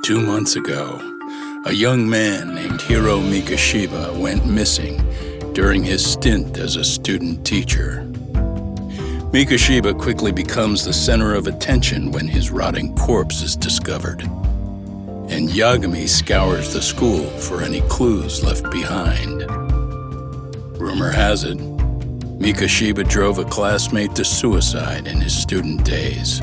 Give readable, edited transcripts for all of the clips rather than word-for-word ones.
2 months ago, a young man named Hiro Mikashiba went missing during his stint as a student teacher. Mikashiba quickly becomes the center of attention when his rotting corpse is discovered, and Yagami scours the school for any clues left behind. Rumor has it, Mikashiba drove a classmate to suicide in his student days.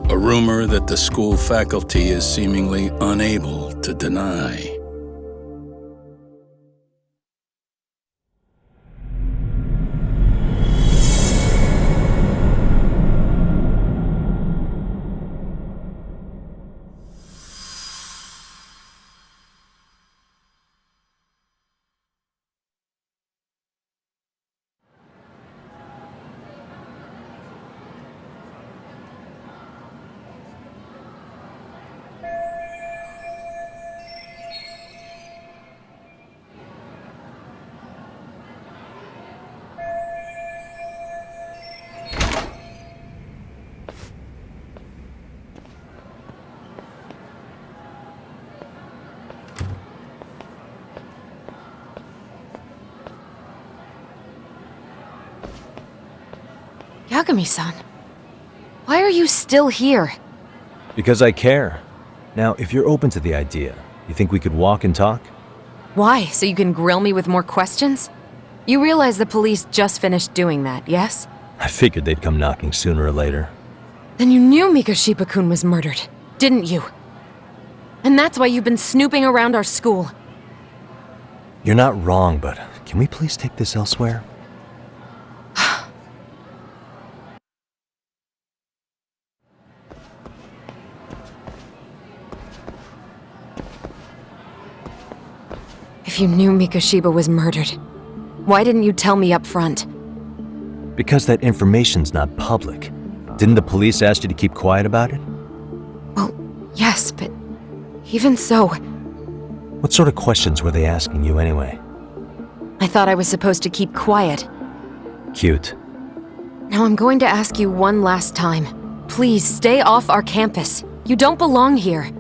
A rumor that the school faculty is seemingly unable to deny. Yagami-san, why are you still here? Because I care. Now, if you're open to the idea, you think we could walk and talk? Why? So you can grill me with more questions? You realize the police just finished doing that, yes? I figured they'd come knocking sooner or later. Then you knew Mikashiba-kun was murdered, didn't you? And that's why you've been snooping around our school. You're not wrong, but can we please take this elsewhere? If you knew Mikashiba was murdered, why didn't you tell me up front? Because that information's not public. Didn't the police ask you to keep quiet about it? Well, yes, but even so... What sort of questions were they asking you anyway? I thought I was supposed to keep quiet. Cute. Now I'm going to ask you one last time. Please, stay off our campus. You don't belong here.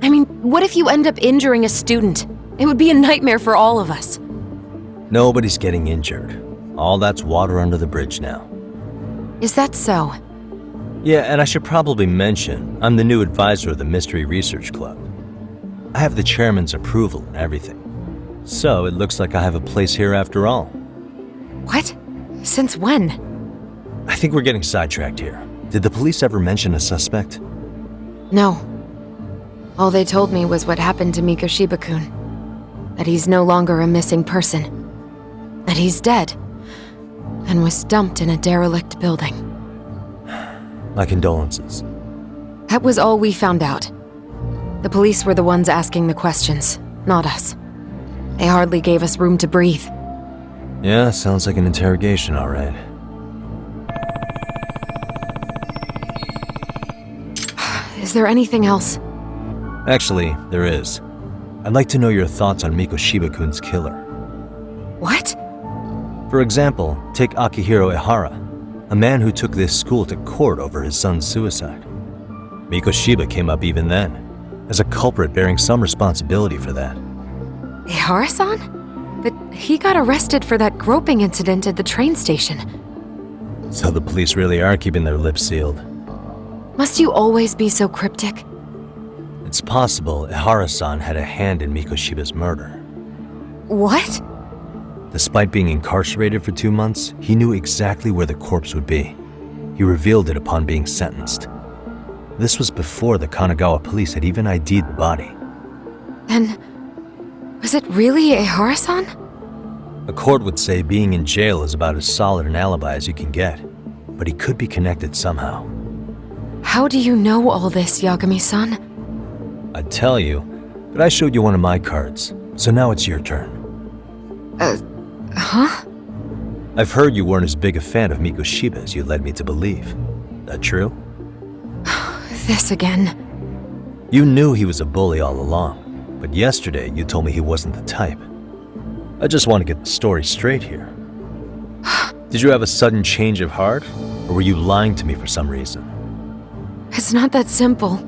I mean, what if you end up injuring a student? It would be a nightmare for all of us. Nobody's getting injured. All that's water under the bridge now. Is that so? Yeah, and I should probably mention, I'm the new advisor of the Mystery Research Club. I have the chairman's approval and everything. So it looks like I have a place here after all. What? Since when? I think we're getting sidetracked here. Did the police ever mention a suspect? No. All they told me was what happened to Mikashiba-kun. That he's no longer a missing person. That he's dead. And was dumped in a derelict building. My condolences. That was all we found out. The police were the ones asking the questions, not us. They hardly gave us room to breathe. Yeah, sounds like an interrogation, all right. Is there anything else? Actually, there is. I'd like to know your thoughts on Mikashiba-kun's killer. What? For example, take Akihiro Ehara, a man who took this school to court over his son's suicide. Mikashiba came up even then, as a culprit bearing some responsibility for that. Ehara-san? But he got arrested for that groping incident at the train station. So the police really are keeping their lips sealed. Must you always be so cryptic? It's possible Ehara-san had a hand in Mikashiba's murder. What? Despite being incarcerated for 2 months, he knew exactly where the corpse would be. He revealed it upon being sentenced. This was before the Kanagawa police had even ID'd the body. Then, was it really Ehara-san? A court would say being in jail is about as solid an alibi as you can get, but he could be connected somehow. How do you know all this, Yagami-san? I'd tell you, but I showed you one of my cards, so now it's your turn. Huh? I've heard you weren't as big a fan of Mikashiba as you led me to believe. That true? This again. You knew he was a bully all along, but yesterday you told me he wasn't the type. I just want to get the story straight here. Did you have a sudden change of heart, or were you lying to me for some reason? It's not that simple.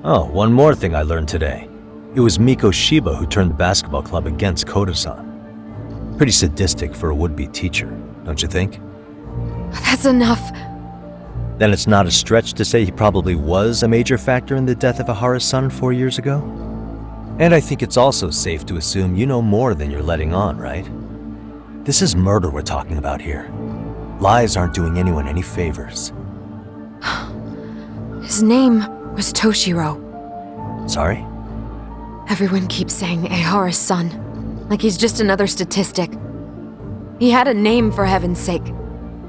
Oh, one more thing I learned today. It was Miko Shiba who turned the basketball club against Koda-san. Pretty sadistic for a would-be teacher, don't you think? That's enough. Then it's not a stretch to say he probably was a major factor in the death of Ihara's son 4 years ago? And I think it's also safe to assume you know more than you're letting on, right? This is murder we're talking about here. Lies aren't doing anyone any favors. His name was Toshiro. Sorry? Everyone keeps saying Ihara's son, like he's just another statistic. He had a name, for heaven's sake.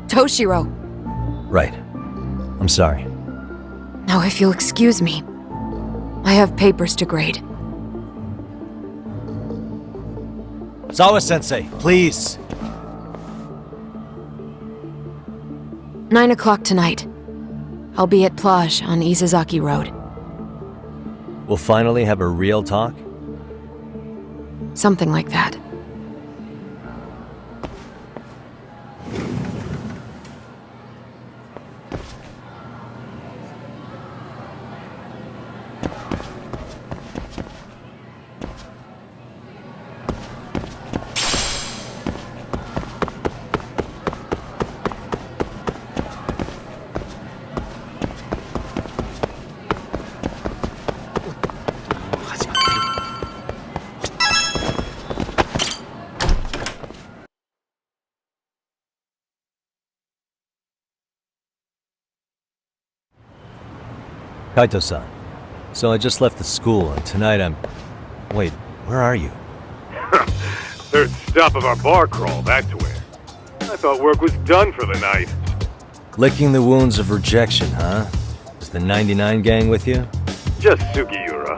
Toshiro. Right. I'm sorry. Now, if you'll excuse me, I have papers to grade. Sawa-sensei, please! 9 o'clock tonight. I'll be at Plage on Isazaki Road. We'll finally have a real talk? Something like that. Kaito-san. So I just left the school, and tonight I'm... Wait, where are you? Third stop of our bar crawl, that's where. I thought work was done for the night. Licking the wounds of rejection, huh? Is the 99 gang with you? Just Sugiura.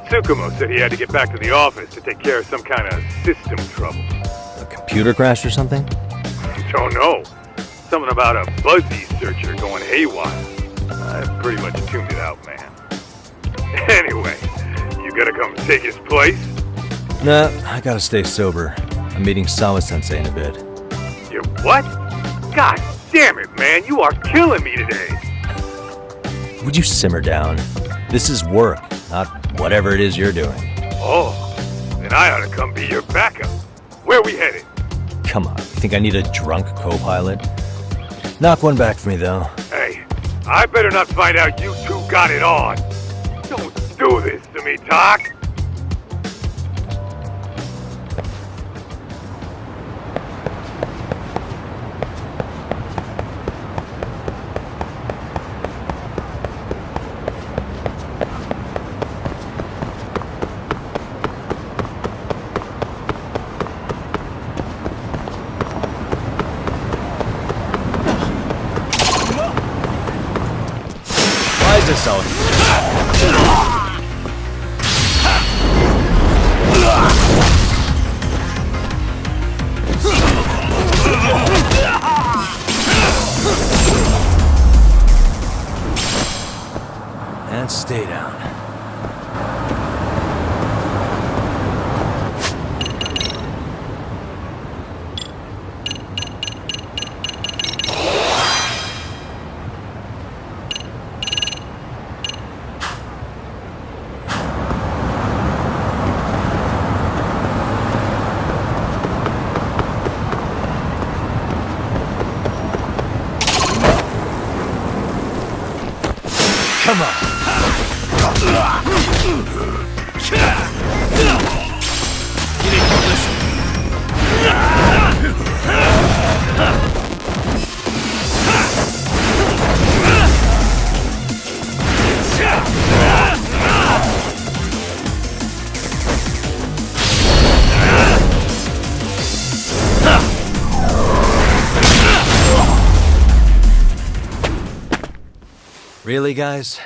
Tsukumo said he had to get back to the office to take care of some kind of system trouble. A computer crash or something? Don't know. Something about a Buzzy searcher going haywire. I pretty much tuned it out, man. Anyway, you gotta come take his place? Nah, I gotta stay sober. I'm meeting Sawa-sensei in a bit. You what? God damn it, man, you are killing me today. Would you simmer down? This is work, not whatever it is you're doing. Oh, then I ought to come be your backup. Where we headed? Come on, you think I need a drunk co-pilot? Knock one back for me, though. Hey, I better not find out you two got it on. Don't do this to me, Doc. Why is this out? And stay down. Come on. Really, guys?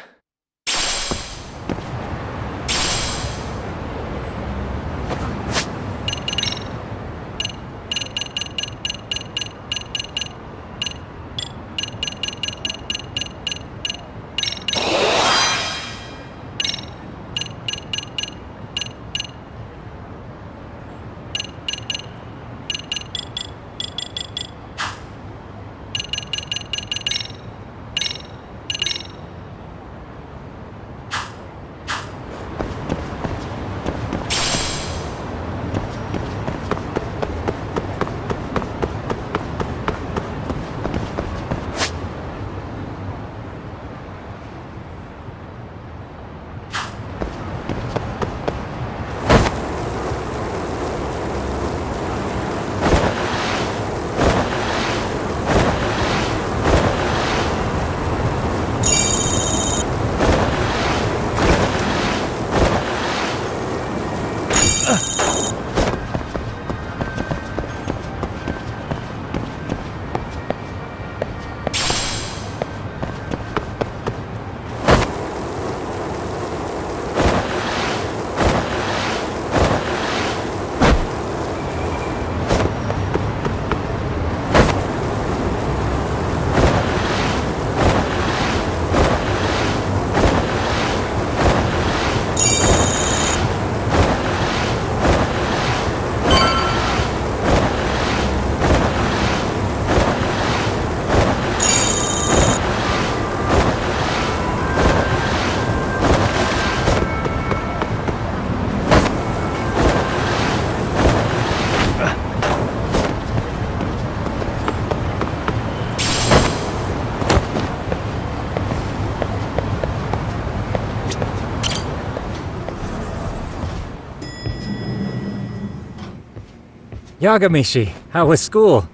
Yagami, how was school?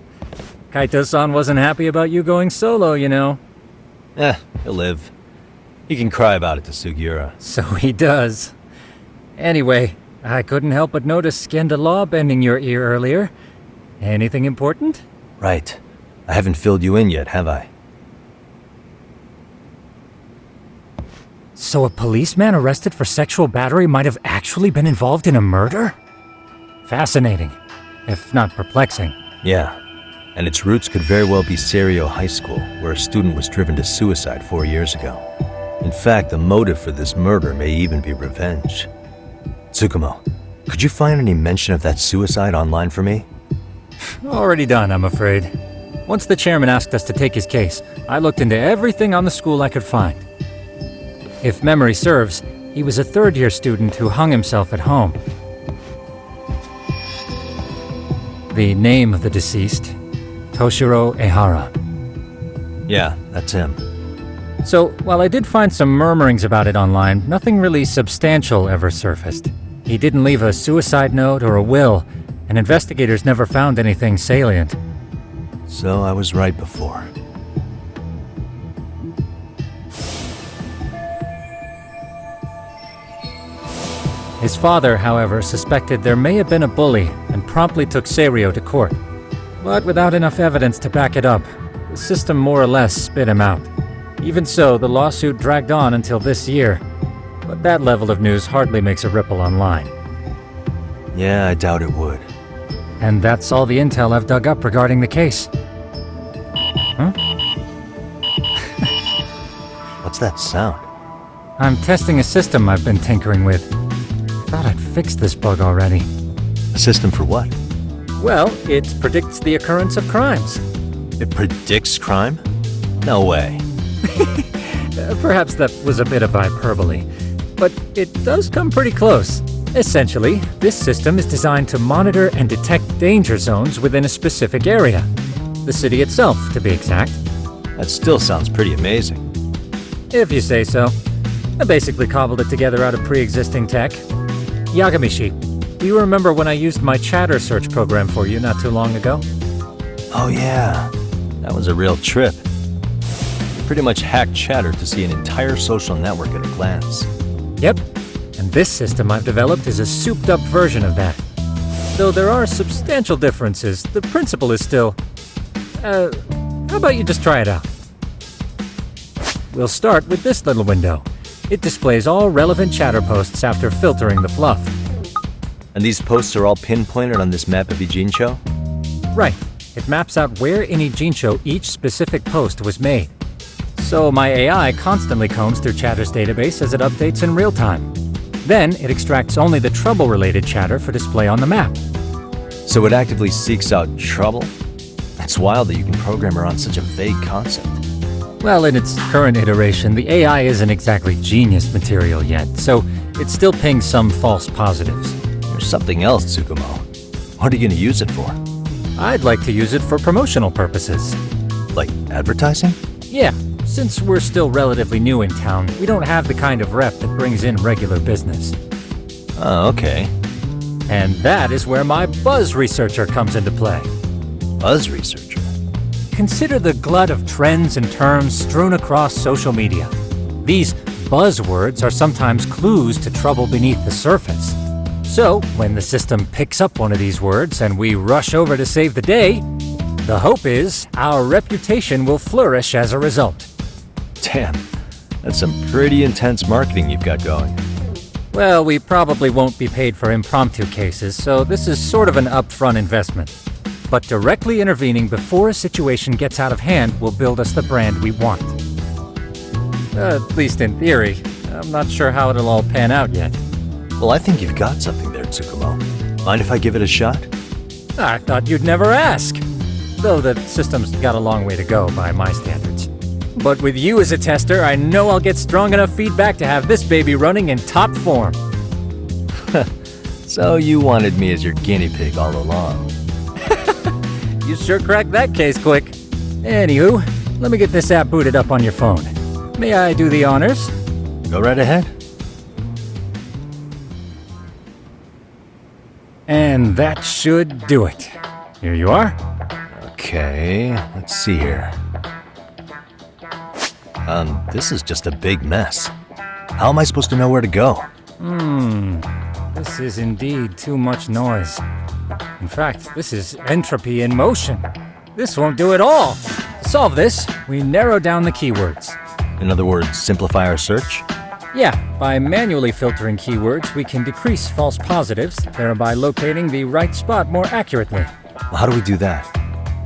Kaito-san wasn't happy about you going solo, you know. He'll live. He can cry about it to Sugiura. So he does. Anyway, I couldn't help but notice Skenda Law bending your ear earlier. Anything important? Right. I haven't filled you in yet, have I? So a policeman arrested for sexual battery might have actually been involved in a murder? Fascinating, if not perplexing. Yeah. And its roots could very well be Serio High School, where a student was driven to suicide 4 years ago. In fact, the motive for this murder may even be revenge. Tsukumo, could you find any mention of that suicide online for me? Already done, I'm afraid. Once the chairman asked us to take his case, I looked into everything on the school I could find. If memory serves, he was a third-year student who hung himself at home. The name of the deceased, Toshiro Ehara. Yeah, that's him. So, while I did find some murmurings about it online, nothing really substantial ever surfaced. He didn't leave a suicide note or a will, and investigators never found anything salient. So I was right before. His father, however, suspected there may have been a bully and promptly took Serio to court. But without enough evidence to back it up, the system more or less spit him out. Even so, the lawsuit dragged on until this year. But that level of news hardly makes a ripple online. Yeah, I doubt it would. And that's all the intel I've dug up regarding the case. Huh? What's that sound? I'm testing a system I've been tinkering with. Thought I'd fixed this bug already. A system for what? Well, it predicts the occurrence of crimes. It predicts crime? No way. Perhaps that was a bit of hyperbole, but it does come pretty close. Essentially, this system is designed to monitor and detect danger zones within a specific area. The city itself, to be exact. That still sounds pretty amazing. If you say so. I basically cobbled it together out of pre-existing tech. Yagami, do you remember when I used my chatter search program for you not too long ago? Oh yeah, that was a real trip. You pretty much hacked Chatter to see an entire social network at a glance. Yep, and this system I've developed is a souped-up version of that. Though there are substantial differences, the principle is still... how about you just try it out? We'll start with this little window. It displays all relevant chatter posts after filtering the fluff. And these posts are all pinpointed on this map of Ijincho? Right. It maps out where in Ijincho each specific post was made. So my AI constantly combs through Chatter's database as it updates in real time. Then it extracts only the trouble-related chatter for display on the map. So it actively seeks out trouble? It's wild that you can program around such a vague concept. Well, in its current iteration, the AI isn't exactly genius material yet, so it still pings some false positives. There's something else, Tsukumo. What are you gonna use it for? I'd like to use it for promotional purposes. Like advertising? Yeah, since we're still relatively new in town, we don't have the kind of rep that brings in regular business. Oh, okay. And that is where my buzz researcher comes into play. Buzz researcher? Consider the glut of trends and terms strewn across social media. These buzzwords are sometimes clues to trouble beneath the surface. So, when the system picks up one of these words and we rush over to save the day, the hope is our reputation will flourish as a result. Damn, that's some pretty intense marketing you've got going. Well, we probably won't be paid for impromptu cases, so this is sort of an upfront investment. But directly intervening before a situation gets out of hand will build us the brand we want. At least in theory. I'm not sure how it'll all pan out yet. Well, I think you've got something there, Tsukumo. Mind if I give it a shot? I thought you'd never ask. Though the system's got a long way to go by my standards. But with you as a tester, I know I'll get strong enough feedback to have this baby running in top form. So you wanted me as your guinea pig all along. You sure cracked that case quick. Anywho, let me get this app booted up on your phone. May I do the honors? Go right ahead. And that should do it. Here you are. Okay, let's see here. This is just a big mess. How am I supposed to know where to go? This is indeed too much noise. In fact, this is entropy in motion. This won't do at all. To solve this, we narrow down the keywords. In other words, simplify our search? Yeah, by manually filtering keywords, we can decrease false positives, thereby locating the right spot more accurately. Well, how do we do that?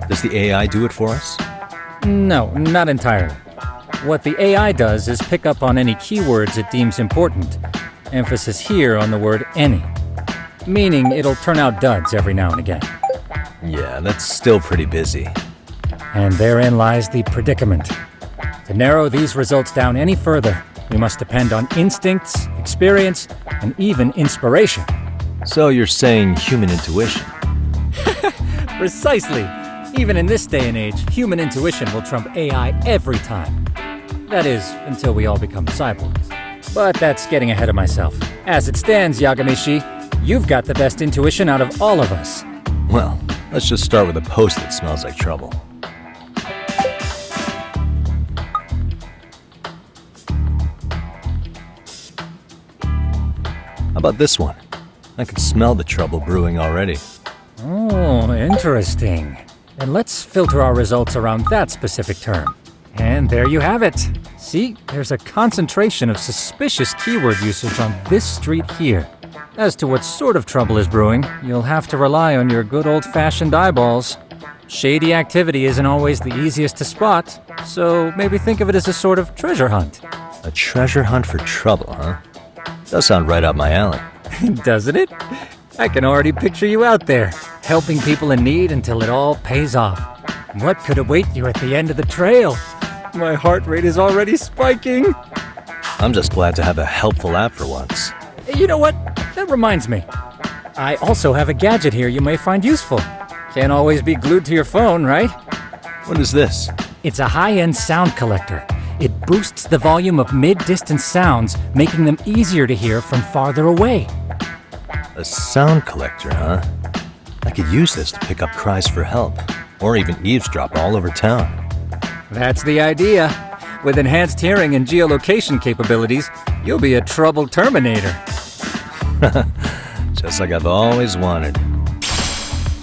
Does the AI do it for us? No, not entirely. What the AI does is pick up on any keywords it deems important. Emphasis here on the word any. Meaning it'll turn out duds every now and again. Yeah, that's still pretty busy. And therein lies the predicament. To narrow these results down any further, we must depend on instincts, experience, and even inspiration. So you're saying human intuition? Precisely. Even in this day and age, human intuition will trump AI every time. That is, until we all become cyborgs. But that's getting ahead of myself. As it stands, Yagami-shi, you've got the best intuition out of all of us. Well, let's just start with a post that smells like trouble. How about this one? I can smell the trouble brewing already. Oh, interesting. And let's filter our results around that specific term. And there you have it. See, there's a concentration of suspicious keyword usage on this street here. As to what sort of trouble is brewing, you'll have to rely on your good old-fashioned eyeballs. Shady activity isn't always the easiest to spot, so maybe think of it as a sort of treasure hunt. A treasure hunt for trouble, huh? Does sound right up my alley. Doesn't it? I can already picture you out there, helping people in need until it all pays off. What could await you at the end of the trail? My heart rate is already spiking. I'm just glad to have a helpful app for once. You know what? That reminds me. I also have a gadget here you may find useful. Can't always be glued to your phone, right? What is this? It's a high-end sound collector. It boosts the volume of mid-distance sounds, making them easier to hear from farther away. A sound collector, huh? I could use this to pick up cries for help, or even eavesdrop all over town. That's the idea. With enhanced hearing and geolocation capabilities, you'll be a trouble terminator. Just like I've always wanted.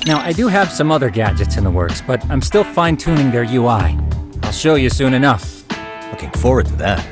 Now, I do have some other gadgets in the works, but I'm still fine-tuning their UI. I'll show you soon enough. Looking forward to that.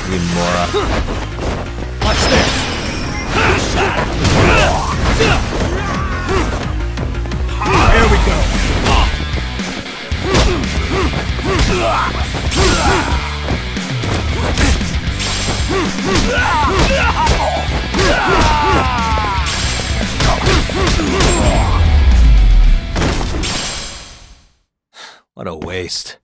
You moron. Watch this! Here we go! What a waste.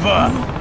Shiba!